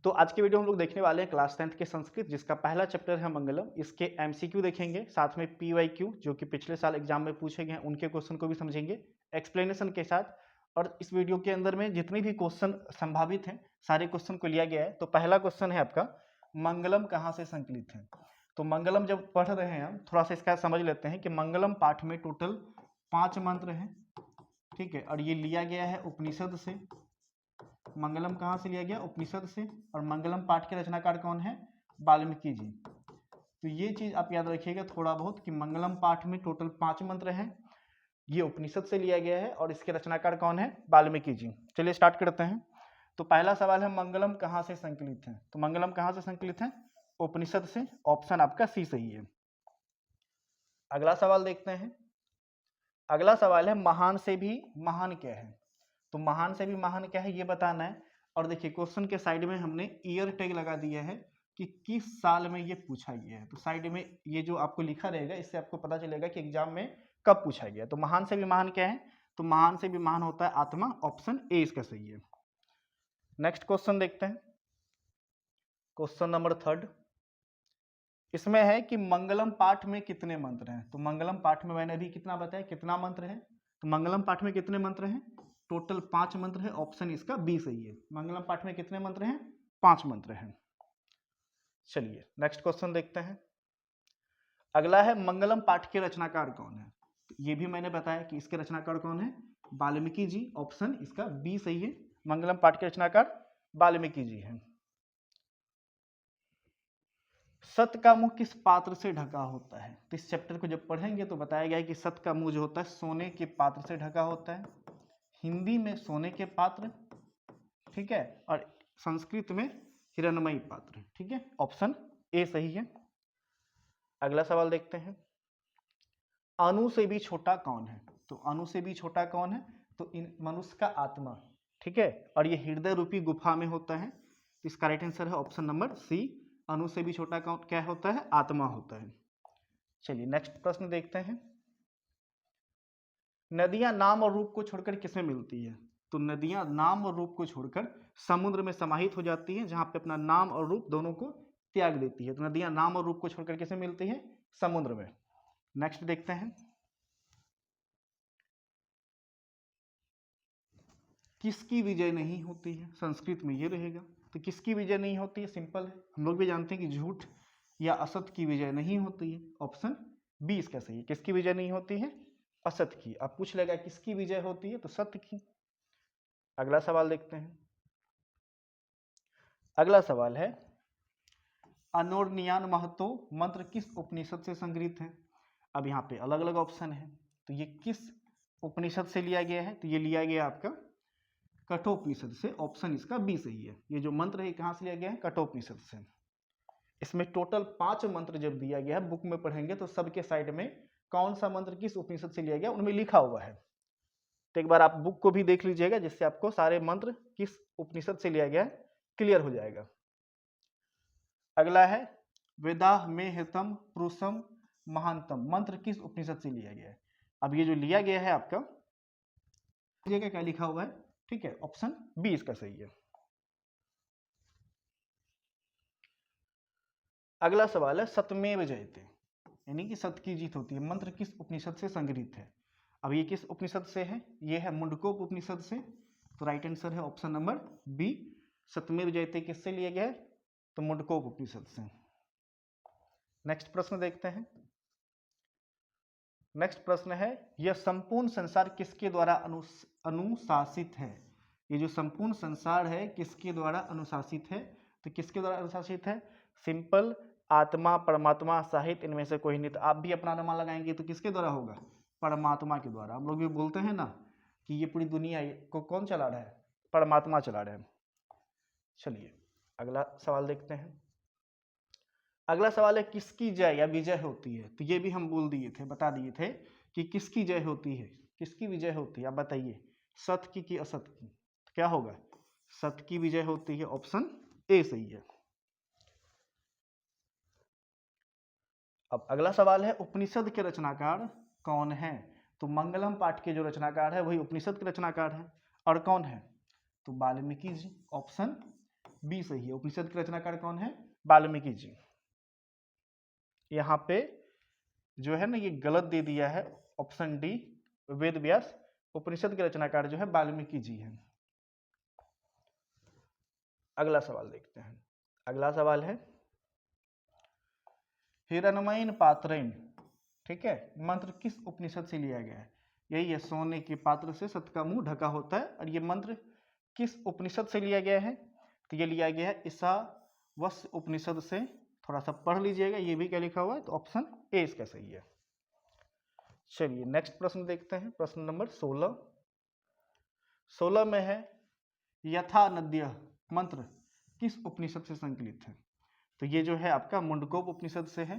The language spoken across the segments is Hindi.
तो आज के वीडियो हम लोग देखने वाले हैं क्लास 10th के संस्कृत, जिसका पहला चैप्टर है मंगलम। इसके एमसीक्यू देखेंगे, साथ में पीवाईक्यू जो कि पिछले साल एग्जाम में पूछे गए हैं उनके क्वेश्चन को भी समझेंगे एक्सप्लेनेशन के साथ। और इस वीडियो के अंदर में जितने भी क्वेश्चन संभावित हैं सारे क्वेश्चन को लिया गया है। तो पहला क्वेश्चन है आपका, मंगलम कहाँ से संकलित है। तो मंगलम जब पढ़ रहे हैं हम, थोड़ा सा इसका समझ लेते हैं कि मंगलम पाठ में टोटल 5 मंत्र हैं, ठीक है। और ये लिया गया है उपनिषद से। मंगलम कहाँ से लिया गया? उपनिषद से। और मंगलम पाठ के रचनाकार कौन है? वाल्मीकि जी। तो ये चीज आप याद रखिएगा थोड़ा बहुत कि मंगलम पाठ में टोटल 5 मंत्र हैं, ये उपनिषद से लिया गया है और इसके रचनाकार कौन है? वाल्मीकि जी। चलिए स्टार्ट करते हैं। तो पहला सवाल है, मंगलम कहाँ से संकलित है। तो मंगलम कहाँ से संकलित है? उपनिषद से। ऑप्शन आपका सी सही है। अगला सवाल देखते हैं। अगला सवाल है, महान से भी महान क्या है। तो महान से भी महान क्या है ये बताना है। और देखिए क्वेश्चन के साइड में हमने ईयर टैग लगा दिया है कि किस साल में ये पूछा गया है। तो साइड में ये जो आपको लिखा रहेगा, इससे आपको पता चलेगा कि एग्जाम में कब पूछा गया। तो महान से भी महान क्या है? तो महान से भी महान होता है आत्मा। ऑप्शन ए इसका सही है। नेक्स्ट क्वेश्चन देखते हैं, क्वेश्चन नंबर 3। इसमें है कि मंगलम पाठ में कितने मंत्र हैं। तो मंगलम पाठ में मैंने अभी कितना बताया, कितना मंत्र है। तो मंगलम पाठ में कितने मंत्र हैं? टोटल 5 मंत्र है। ऑप्शन इसका बी सही है। मंगलम पाठ में कितने मंत्र हैं? 5 मंत्र हैं। चलिए नेक्स्ट क्वेश्चन देखते हैं। अगला है, मंगलम पाठ के रचनाकार कौन है। तो ये भी मैंने बताया कि इसके रचनाकार कौन है? वाल्मीकि जी। ऑप्शन इसका बी सही है। मंगलम पाठ के रचनाकार वाल्मीकि जी हैं। सत का मुंह किस पात्र से ढका होता है। तो इस चैप्टर को जब पढ़ेंगे तो बताया गया है कि सत का मुंह जो होता है सोने के पात्र से ढका होता है। हिंदी में सोने के पात्र, ठीक है। और संस्कृत में हिरण्मयी पात्र, ठीक है। ऑप्शन ए सही है। अगला सवाल देखते हैं। अणु से भी छोटा कौन है। तो अणु से भी छोटा कौन है? तो इन मनुष्य का आत्मा, ठीक है। और ये हृदय रूपी गुफा में होता है। तो इसका राइट आंसर है ऑप्शन नंबर सी। अणु से भी छोटा कौन क्या होता है? आत्मा होता है। चलिए नेक्स्ट प्रश्न देखते हैं। नदियां नाम और रूप को छोड़कर किसमें मिलती है। तो नदियां नाम और रूप को छोड़कर समुद्र में समाहित हो जाती है, जहां पे अपना नाम और रूप दोनों को त्याग देती है। तो नदियां नाम और रूप को छोड़कर किसमें मिलती है? समुद्र में। नेक्स्ट देखते हैं, किसकी विजय नहीं होती है। संस्कृत में ये रहेगा। तो किसकी विजय नहीं होती है? सिंपल है, हम लोग भी जानते हैं कि झूठ या असत की विजय नहीं होती है। ऑप्शन बी इसका सही है। किसकी विजय नहीं होती है? असत की। अब पूछ लेगा किसकी विजय होती है, तो सत्य की। अगला सवाल देखते हैं। अगला सवाल है, अनोर्नियान महतो मंत्र किस उपनिषद से संग्रहित है। अब यहाँ पे अलग अलग ऑप्शन है, तो ये किस उपनिषद से लिया गया है। तो ये लिया गया आपका कठोपनिषद से। ऑप्शन इसका बी सही है। ये जो मंत्र है कहाँ से लिया गया है? कठोपनिषद से। इसमें टोटल 5 मंत्र जब दिया गया है, बुक में पढ़ेंगे तो सबके साइड में कौन सा मंत्र किस उपनिषद से लिया गया उनमें लिखा हुआ है। तो एक बार आप बुक को भी देख लीजिएगा, जिससे आपको सारे मंत्र किस उपनिषद से लिया गया है क्लियर हो जाएगा। अगला है, वेदा में हितम पुरुषम महानतम मंत्र किस उपनिषद से लिया गया है। अब ये जो लिया गया है आपका, क्या लिखा हुआ है, ठीक है। ऑप्शन बी इसका सही है। अगला सवाल है, सतमेव जयते यानी कि सत्य की जीत होती है मंत्र किस उपनिषद से संग्रहित है। अब ये किस उपनिषद से है? ये है मुंडकोप उपनिषद से। तो राइट आंसर है ऑप्शन नंबर बी। सतमेव जयते किससे लिया गया है? तो मुंडकोप उपनिषद से। नेक्स्ट प्रश्न देखते हैं। नेक्स्ट प्रश्न है, यह संपूर्ण संसार किसके द्वारा अनुशासित है। ये जो संपूर्ण संसार है किसके द्वारा अनुशासित है। तो किसके द्वारा अनुशासित है? सिंपल, आत्मा, परमात्मा, साहित्य, इनमें से कोई नहीं। तो आप भी अपना अनुमान लगाएंगे तो किसके द्वारा होगा? परमात्मा के द्वारा। हम लोग भी बोलते हैं ना कि ये पूरी दुनिया को कौन चला रहा है? परमात्मा चला रहा है। चलिए अगला सवाल देखते हैं। अगला सवाल है, किसकी जय या विजय होती है। तो ये भी हम बोल दिए थे, बता दिए थे कि किसकी जय होती है, किसकी विजय होती है। आप बताइए, सत्य की कि असत की। तो क्या होगा? सत्य की विजय होती है। ऑप्शन ए सही है। अब अगला सवाल है, उपनिषद के रचनाकार कौन है। तो मंगलम पाठ के जो रचनाकार है वही उपनिषद के रचनाकार है। और कौन है? तो वाल्मीकि जी। ऑप्शन बी सही है। उपनिषद के रचनाकार कौन है? वाल्मीकि जी। यहाँ पे जो है ना ये गलत दे दिया है, ऑप्शन डी वेद व्यास। उपनिषद के रचनाकार जो है वाल्मीकि जी हैं। अगला सवाल देखते हैं। अगला सवाल है हिरण्मयीन पात्रेण, ठीक है, मंत्र किस उपनिषद से लिया गया है? यही है, सोने के पात्र से सत का मुंह ढका होता है। और ये मंत्र किस उपनिषद से लिया गया है? तो ये लिया गया है ईशावास्य उपनिषद से। थोड़ा सा पढ़ लीजिएगा ये भी क्या लिखा हुआ है, तो ऑप्शन ए इसका सही है। चलिए नेक्स्ट प्रश्न देखते हैं, प्रश्न नंबर 16। 16 में है यथा नद्य मंत्र किस उपनिषद से संकलित है? तो ये जो है आपका मुंडकोप उपनिषद से है।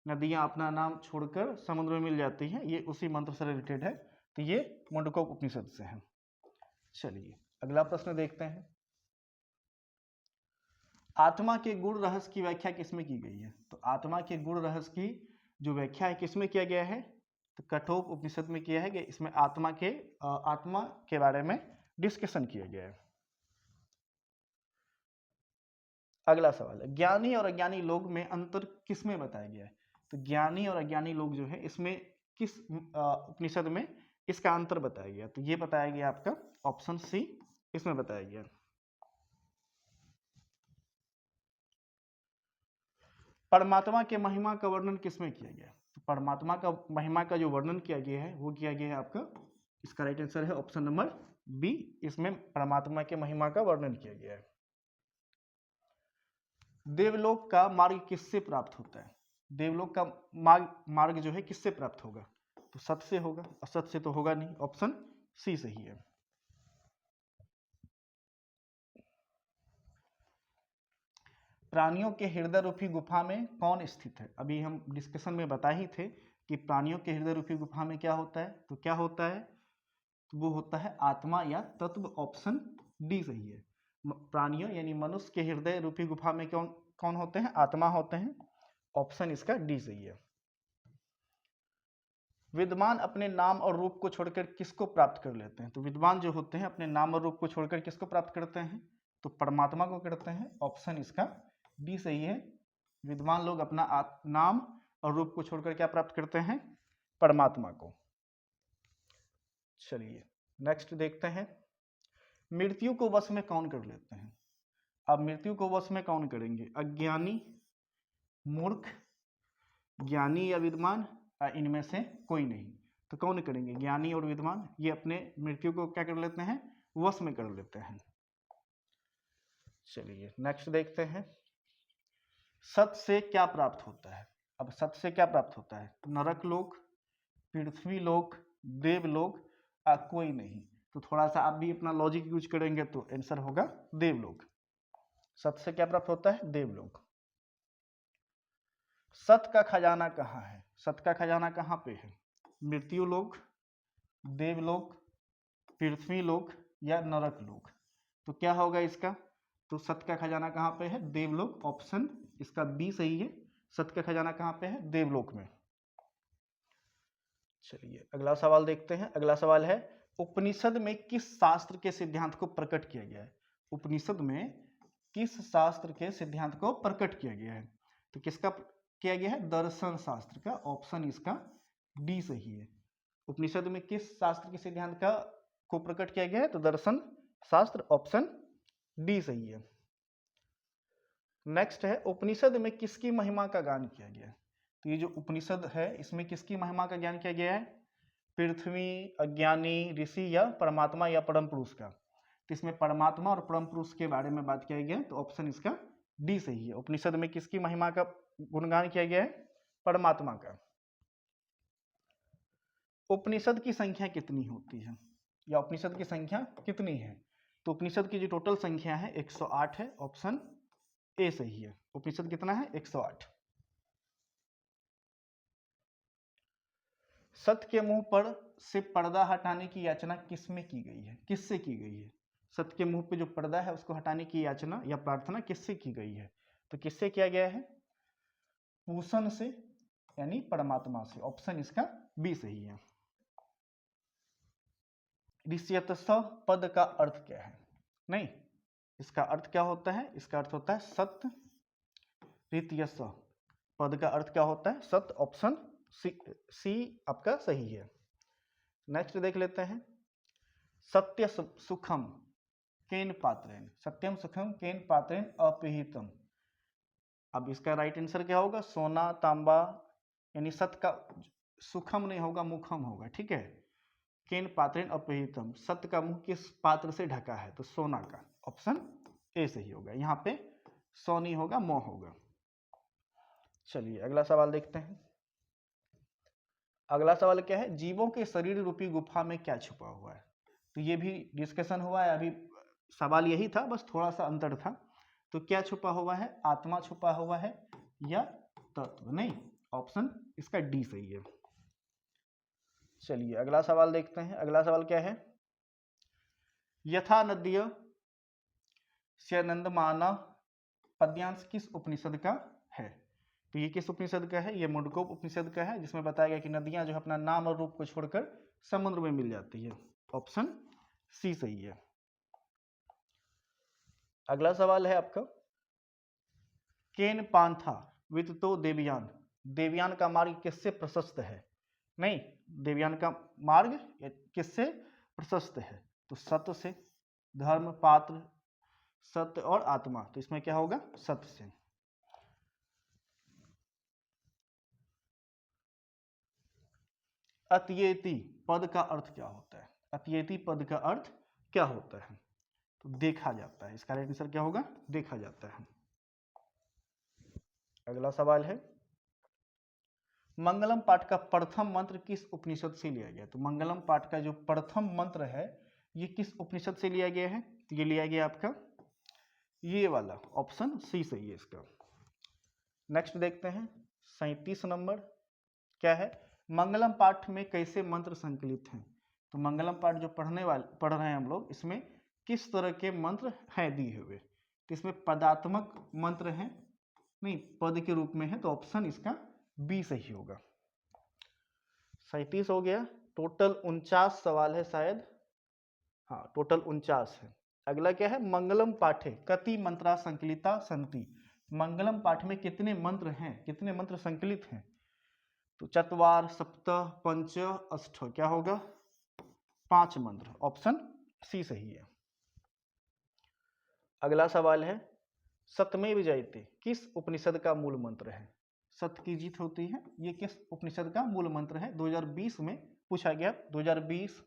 नदियां अपना नाम छोड़कर समुद्र में मिल जाती हैं, ये उसी मंत्र से रिलेटेड है। तो ये मुंडकोप उपनिषद से है। चलिए अगला प्रश्न देखते हैं। आत्मा के गुण रहस्य की व्याख्या किसमें की गई है? तो आत्मा के गुण रहस्य की जो व्याख्या है किसमें किया गया है? तो कठोप उपनिषद में किया है कि इसमें आत्मा के बारे में डिस्कशन किया गया है। अगला सवाल है ज्ञानी और अज्ञानी लोग में अंतर किसमें बताया गया है? तो ज्ञानी और अज्ञानी लोग जो है इसमें किस उपनिषद में इसका अंतर बताया गया? तो ये बताया गया आपका ऑप्शन सी इसमें बताया गया। परमात्मा के महिमा का वर्णन किसमें किया गया? तो परमात्मा का महिमा का जो वर्णन किया गया है वो किया गया है आपका, इसका राइट आंसर है ऑप्शन नंबर बी, इसमें परमात्मा के महिमा का वर्णन किया गया है। देवलोक का मार्ग किससे प्राप्त होता है? देवलोक का मार्ग जो है किससे प्राप्त होगा? तो सत से होगा, असत से तो होगा नहीं, ऑप्शन सी सही है। प्राणियों के हृदय रूपी गुफा में कौन स्थित है? अभी हम डिस्कशन में बता ही थे कि प्राणियों के हृदय रूपी गुफा में क्या होता है, तो क्या होता है, तो वो होता है आत्मा या तत्व, ऑप्शन डी सही है। प्राणियों यानी मनुष्य के हृदय रूपी गुफा में कौन कौन होते हैं? आत्मा होते हैं, ऑप्शन इसका डी सही है। विद्वान अपने नाम और रूप को छोड़कर किसको प्राप्त कर लेते हैं? तो विद्वान जो होते हैं अपने नाम और रूप को छोड़कर किसको प्राप्त करते हैं? तो परमात्मा को करते हैं, ऑप्शन इसका डी सही है। विद्वान लोग अपना नाम और रूप को छोड़कर क्या प्राप्त करते हैं? परमात्मा को। चलिए नेक्स्ट देखते हैं। मृत्यु को वश में कौन कर लेते हैं? अब मृत्यु को वश में कौन करेंगे? अज्ञानी, मूर्ख, ज्ञानी या विद्वान, इनमें से कोई नहीं। तो कौन करेंगे? ज्ञानी और विद्वान ये अपने मृत्यु को क्या कर लेते हैं? वश में कर लेते हैं। चलिए नेक्स्ट देखते हैं। सत से क्या प्राप्त होता है? अब सत से क्या प्राप्त होता है? नरक लोक, पृथ्वी लोक, देवलोक, कोई नहीं। तो थोड़ा सा आप भी अपना लॉजिक यूज करेंगे तो आंसर होगा देवलोक। सत से क्या प्राप्त होता है? देवलोक। सत का खजाना कहाँ है? सत का खजाना कहाँ पे है? मृत्यु लोक, देवलोक, पृथ्वी लोक या नरक लोक? तो क्या होगा इसका? तो सत का खजाना कहाँ पे है? देवलोक, ऑप्शन इसका बी सही है। सत का खजाना कहाँ पे है? देवलोक में। चलिए अगला सवाल देखते हैं। अगला सवाल है उपनिषद में किस शास्त्र के सिद्धांत को प्रकट किया गया है? उपनिषद में किस शास्त्र के सिद्धांत को प्रकट किया गया है? तो किसका किया गया है? दर्शन शास्त्र का, ऑप्शन इसका डी सही है। उपनिषद में किस शास्त्र के सिद्धांत का को प्रकट किया गया है? तो दर्शन शास्त्र, ऑप्शन डी सही है। नेक्स्ट है उपनिषद में किसकी महिमा का गान किया गया है? तो ये जो उपनिषद है इसमें किसकी महिमा का ज्ञान किया गया है? पृथ्वी, अज्ञानी, ऋषि या परमात्मा या परम पुरुष का? तो इसमें परमात्मा और परम पुरुष के बारे में बात किया गया है, तो ऑप्शन इसका डी सही है। उपनिषद में किसकी महिमा का गुणगान किया गया है? परमात्मा का। उपनिषद की संख्या कितनी होती है, या उपनिषद की संख्या कितनी है? तो उपनिषद की जो टोटल संख्या है 108 है, ऑप्शन ए सही है। उपनिषद कितना है? 108। सत के मुंह पर से पर्दा हटाने की याचना किसमें की गई है? किससे की गई है? सत के मुंह पे जो पर्दा है उसको हटाने की याचना या प्रार्थना किससे की गई है? तो किससे किया गया है? पूषण से, यानी परमात्मा से, ऑप्शन इसका बी सही है। ऋष्यतः पद का अर्थ क्या है? नहीं, इसका अर्थ क्या होता है? इसका अर्थ होता है सत्य रीतयस। पद का अर्थ क्या होता है? सत्य। ऑप्शन सी आपका सही है। नेक्स्ट देख लेते हैं, सत्य सुखम केन पात्रेण, सत्यम सुखम केन पात्रेण अपीहितम। अब इसका राइट आंसर क्या होगा? सोना तांबा, यानी सत्य का सुखम नहीं होगा, मुखम होगा। ठीक है, केन पात्रेण अपीहितम, सत्य का मुख किस पात्र से ढका है? तो सोना का। ऑप्शन ए सही होगा। यहाँ पे सो नहीं होगा, मो होगा। चलिए अगला सवाल देखते हैं। अगला सवाल क्या है? जीवों के शरीर रूपी गुफा में क्या छुपा हुआ है? तो ये भी डिस्कशन हुआ है, अभी सवाल यही था, बस थोड़ा सा अंतर था। तो क्या छुपा हुआ है? आत्मा छुपा हुआ है या तत्व? नहीं, ऑप्शन इसका डी सही है। चलिए अगला सवाल देखते हैं। अगला सवाल क्या है? यथा नद्य स्यनंदमाना पद्यांश किस उपनिषद का है? तो ये किस उपनिषद का है? ये मुंडकोप उपनिषद का है, जिसमें बताया गया कि नदियां जो अपना नाम और रूप को छोड़कर समुद्र में मिल जाती है। ऑप्शन सी सही है। अगला सवाल है आपका, केन पांथा विततो देवयान, देवयान का मार्ग किससे प्रशस्त है? नहीं, देवयान का मार्ग किससे प्रशस्त है? तो सत्य से, धर्म, पात्र, सत्य और आत्मा। तो इसमें क्या होगा? सत्य से। अत्येति पद का अर्थ क्या होता है? अत्येति पद का अर्थ क्या होता है? तो देखा जाता है। इसका राइट आंसर क्या होगा? देखा जाता है। अगला सवाल है, मंगलम पाठ का प्रथम मंत्र किस उपनिषद से लिया गया? तो मंगलम पाठ का जो प्रथम मंत्र है, ये किस उपनिषद से लिया गया है? तो ये लिया गया आपका ये वाला, ऑप्शन सी सही है इसका। नेक्स्ट देखते हैं 37 नंबर क्या है? मंगलम पाठ में कैसे मंत्र संकलित हैं? तो मंगलम पाठ जो पढ़ रहे हैं हम लोग, इसमें किस तरह के मंत्र हैं दिए हुए? तो इसमें पदात्मक मंत्र हैं, नहीं पद के रूप में है, तो ऑप्शन इसका बी सही होगा। 37 हो गया। टोटल 49 सवाल है शायद, हाँ टोटल 49 है। अगला क्या है? मंगलम पाठे कति मंत्रा संकलिता संति, मंगलम पाठ में कितने मंत्र हैं, कितने मंत्र संकलित हैं? तो चत्वार, सप्त, पंच, अष्ट, क्या होगा? 5 मंत्र। ऑप्शन सी सही है। अगला सवाल है, सत्यमेव जयते किस उपनिषद का मूल मंत्र है? सत्य की जीत होती है, ये किस उपनिषद का मूल मंत्र है? 2020 में पूछा गया, 2020,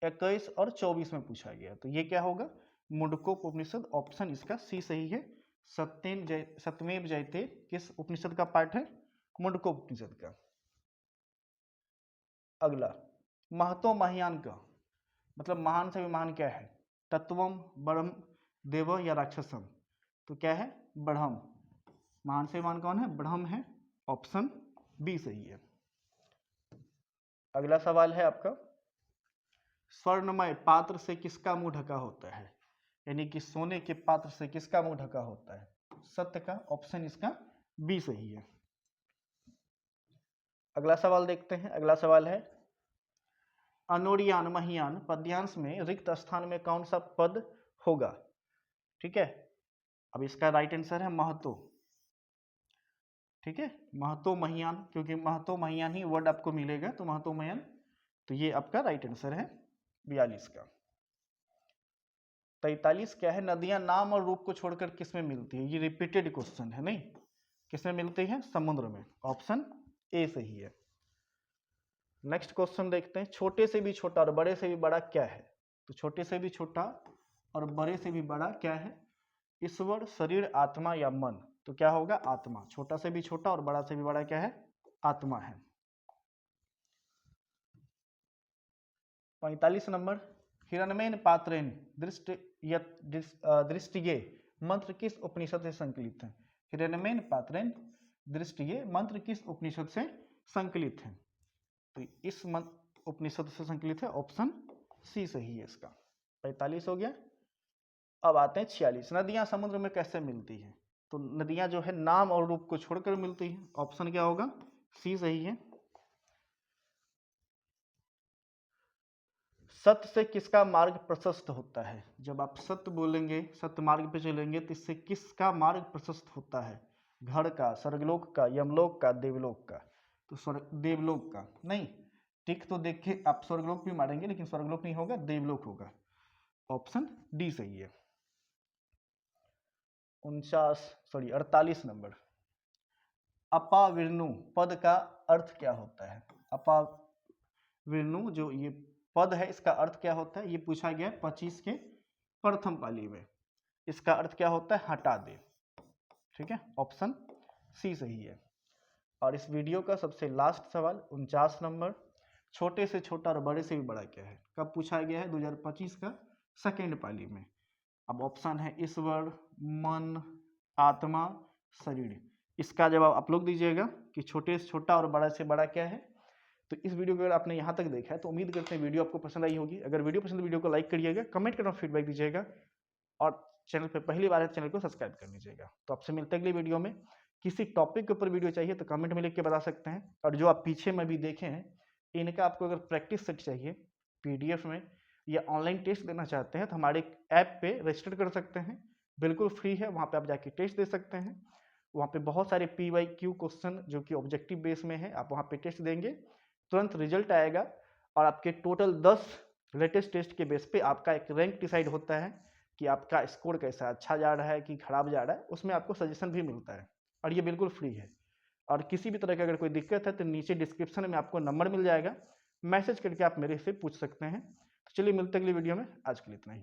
21 और 24 में पूछा गया। तो ये क्या होगा? मुंडकोप उपनिषद। ऑप्शन इसका सी सही है। सत्यमेव जयते किस उपनिषद का पाठ है? मुंडकोप उपनिषद का। अगला, महतो महायान का मतलब महान से भी महान क्या है? तत्वम, ब्रह्म, देव या राक्षसम? तो क्या है? ब्रह्म। महान से महान कौन है? ब्रह्म है। ऑप्शन बी सही है। अगला सवाल है आपका, स्वर्णमय पात्र से किसका मुंह ढका होता है? यानी कि सोने के पात्र से किसका मुंह ढका होता है? सत्य का। ऑप्शन इसका बी सही है। अगला सवाल देखते हैं। अगला सवाल है, अनोरियान महियान पद्यांश में रिक्त स्थान में कौन सा पद होगा? ठीक है, अब इसका राइट आंसर है महतो। ठीक है, महतो महियान, क्योंकि महतो महियान ही वर्ड आपको मिलेगा, तो महतो महियान। तो ये आपका राइट आंसर है 42 का। 43 क्या है? नदियां नाम और रूप को छोड़कर किसमें मिलती है? ये रिपीटेड क्वेश्चन है, नहीं किसमें मिलती है? समुद्र में। ऑप्शन ए सही है। नेक्स्ट क्वेश्चन देखते हैं, छोटे से भी छोटा और बड़े से भी बड़ा क्या है? तो छोटे से भी छोटा और बड़े से भी बड़ा क्या है? ईश्वर, शरीर, आत्मा या मन? तो क्या होगा? आत्मा। छोटा से भी छोटा और बड़ा से भी बड़ा क्या है? आत्मा है। 45 नंबर, हिरण्मयन पात्रेन दृष्टिये मंत्र किस उपनिषद से संकलित है? हिरण्मयन पात्रेन दृष्टिये मंत्र किस उपनिषद से संकलित है? तो इस उपनिषद से संकलित है। ऑप्शन सी सही है इसका। 45 हो गया। अब आते हैं 46, नदियां समुद्र में कैसे मिलती हैं? तो नदियां जो है नाम और रूप को छोड़कर मिलती हैं। ऑप्शन क्या होगा? सी सही है। सत्य से किसका मार्ग प्रशस्त होता है? जब आप सत्य बोलेंगे, सत्य मार्ग पे चलेंगे तो इससे किसका मार्ग प्रशस्त होता है? घर का, स्वर्गलोक का, यमलोक का, देवलोक का? तो देवलोक का नहीं, टिक तो देख के आप स्वर्गलोक भी मारेंगे लेकिन स्वर्गलोक नहीं होगा, देवलोक होगा। ऑप्शन डी सही है। 48 नंबर, अपाविर्णु पद का अर्थ क्या होता है? अपाविर्णु जो ये पद है इसका अर्थ क्या होता है? ये पूछा गया 25 के प्रथम पाली में। इसका अर्थ क्या होता है? हटा दे। ठीक है, ऑप्शन सी सही है। और इस वीडियो का सबसे लास्ट सवाल 49 नंबर, छोटे से छोटा और बड़े से भी बड़ा क्या है? कब पूछा गया है? 2025 का सेकेंड पाली में। अब ऑप्शन है ईश्वर, मन, आत्मा, शरीर। इसका जवाब आप लोग दीजिएगा कि छोटे से छोटा और बड़ा से बड़ा क्या है। तो इस वीडियो को अगर आपने यहाँ तक देखा है तो उम्मीद करते हैं वीडियो आपको पसंद आई होगी। अगर वीडियो पसंद, वीडियो को लाइक करिएगा, कमेंट करना, फीडबैक दीजिएगा और चैनल पर पहली बार है चैनल को सब्सक्राइब कर लीजिएगा। तो आपसे मिलते हैं अगली वीडियो में। किसी टॉपिक के ऊपर वीडियो चाहिए तो कमेंट में लिख के बता सकते हैं। और जो आप पीछे में भी देखे हैं इनका आपको अगर प्रैक्टिस सेट चाहिए PDF में या ऑनलाइन टेस्ट देना चाहते हैं तो हमारे ऐप पे रजिस्टर कर सकते हैं, बिल्कुल फ्री है। वहाँ पे आप जाके टेस्ट दे सकते हैं। वहाँ पे बहुत सारे PYQ क्वेश्चन जो कि ऑब्जेक्टिव बेस में है, आप वहाँ पे टेस्ट देंगे, तुरंत रिजल्ट आएगा और आपके टोटल 10 लेटेस्ट टेस्ट के बेस पे आपका एक रैंक डिसाइड होता है कि आपका स्कोर कैसा, अच्छा जा रहा है कि खराब जा रहा है। उसमें आपको सजेशन भी मिलता है और ये बिल्कुल फ्री है। और किसी भी तरह की अगर कोई दिक्कत है तो नीचे डिस्क्रिप्शन में आपको नंबर मिल जाएगा, मैसेज करके आप मेरे से पूछ सकते हैं। तो चलिए मिलते हैं अगली वीडियो में, आज के लिए इतना ही।